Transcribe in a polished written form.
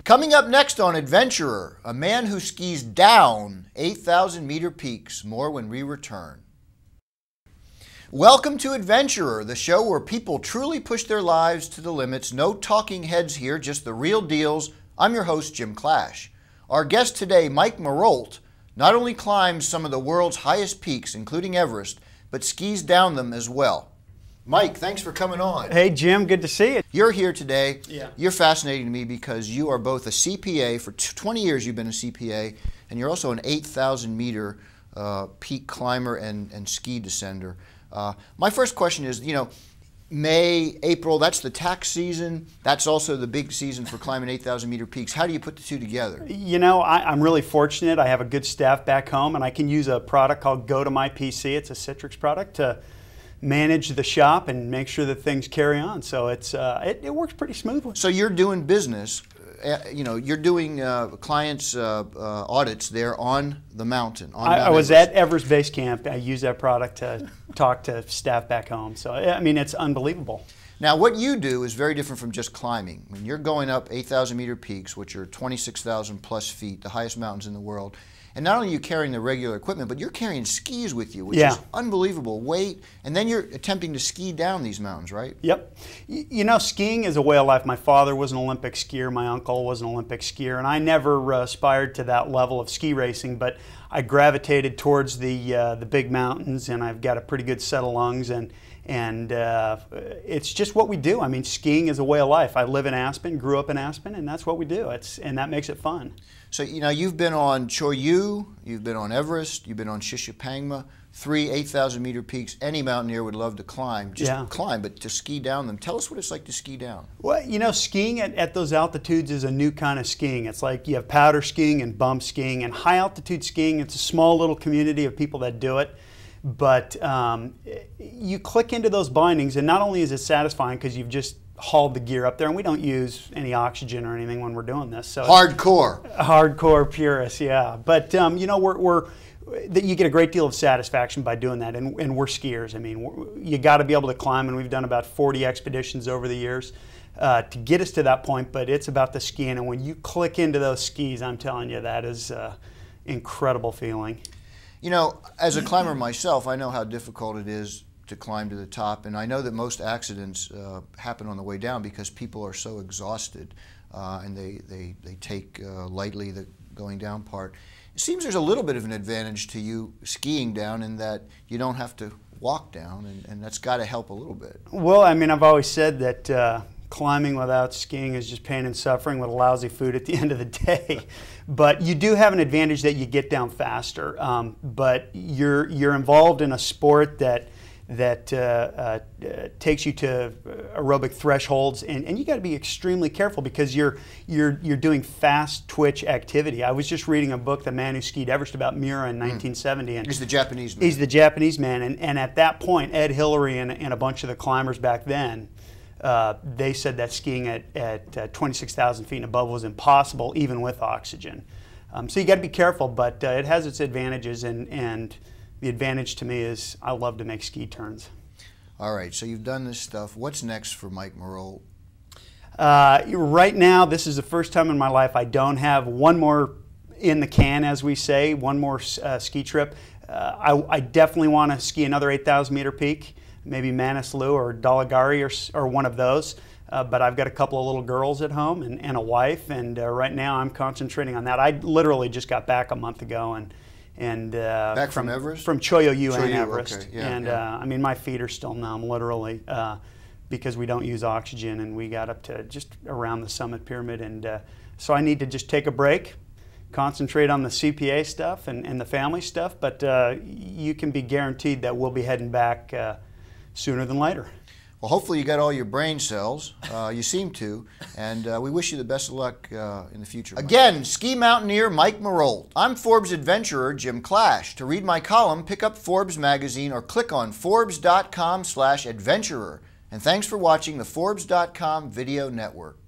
Coming up next on Adventurer, a man who skis down 8,000-meter peaks. More when we return. Welcome to Adventurer, the show where people truly push their lives to the limits. No talking heads here, just the real deals. I'm your host, Jim Clash. Our guest today, Mike Marolt, not only climbs some of the world's highest peaks, including Everest, but skis down them as well. Mike, thanks for coming on. Hey, Jim, good to see you. You're here today. Yeah. You're fascinating to me because you are both a CPA. For 20 years you've been a CPA, and you're also an 8,000-meter peak climber and ski descender. My first question is, May, April, that's the tax season. That's also the big season for climbing 8,000-meter peaks. How do you put the two together? I'm really fortunate. I have a good staff back home, and I can use a product called Go to My PC. It's a Citrix product to manage the shop and make sure that things carry on. So it works pretty smoothly. So you're doing business. You're doing clients' audits there on the mountain. I was at Everest Base Camp. I use that product to talk to staff back home. So, it's unbelievable. Now, what you do is very different from just climbing. When you're going up 8,000-meter peaks, which are 26,000 plus feet, the highest mountains in the world, and not only are you carrying the regular equipment, but you're carrying skis with you, which is unbelievable weight, and then you're attempting to ski down these mountains, right? Yep. Skiing is a way of life. My father was an Olympic skier. My uncle was an Olympic skier, and I never aspired to that level of ski racing, but I gravitated towards the big mountains, and I've got a pretty good set of lungs, and it's just what we do. Skiing is a way of life. I live in Aspen, grew up in Aspen, and that's what we do. And that makes it fun. So, you've been on Cho Oyu, you've been on Everest, you've been on Shishapangma, 3 8,000-meter peaks any mountaineer would love to climb. Climb, but to ski down them. Tell us what it's like to ski down. Well, skiing at those altitudes is a new kind of skiing. It's like you have powder skiing and bump skiing, and high altitude skiing, it's a small little community of people that do it. But you click into those bindings, and not only is it satisfying because you've just hauled the gear up there, and we don't use any oxygen or anything when we're doing this. So hardcore purists, yeah. But you get a great deal of satisfaction by doing that, and we're skiers. You got to be able to climb, and we've done about 40 expeditions over the years to get us to that point. But it's about the skiing, and when you click into those skis, I'm telling you, that is an incredible feeling. As a climber myself, I know how difficult it is to climb to the top, and I know that most accidents happen on the way down because people are so exhausted and they take lightly the going down part. It seems there's a little bit of an advantage to you skiing down in that you don't have to walk down, and that's got to help a little bit. Well, I've always said that climbing without skiing is just pain and suffering with lousy food at the end of the day. But you do have an advantage that you get down faster. But you're involved in a sport that takes you to aerobic thresholds, and you got to be extremely careful because you're doing fast twitch activity. I was just reading a book, The Man Who Skied Everest, about Miura in 1970. And he's the Japanese man. He's the Japanese man, and at that point, Ed Hillary and a bunch of the climbers back then, they said that skiing at 26,000 feet and above was impossible, even with oxygen. So you got to be careful, but it has its advantages, and the advantage to me is I love to make ski turns. All right, so you've done this stuff. What's next for Mike Marolt? Right now, this is the first time in my life I don't have one more in the can, as we say, one more ski trip. I definitely want to ski another 8,000-meter peak, maybe Manaslu or Dalagari or one of those. But I've got a couple of little girls at home and a wife, and right now I'm concentrating on that. I literally just got back a month ago, and back from Everest? From Cho Oyu and Everest. Okay. Yeah, and my feet are still numb, literally, because we don't use oxygen, and we got up to just around the summit pyramid, and so I need to just take a break, concentrate on the CPA stuff and the family stuff, but you can be guaranteed that we'll be heading back sooner than later. Well, hopefully you got all your brain cells. You seem to, and we wish you the best of luck in the future. Again, ski mountaineer Mike Marolt. I'm Forbes adventurer Jim Clash. To read my column, pick up Forbes magazine or click on Forbes.com/adventurer. And thanks for watching the Forbes.com Video Network.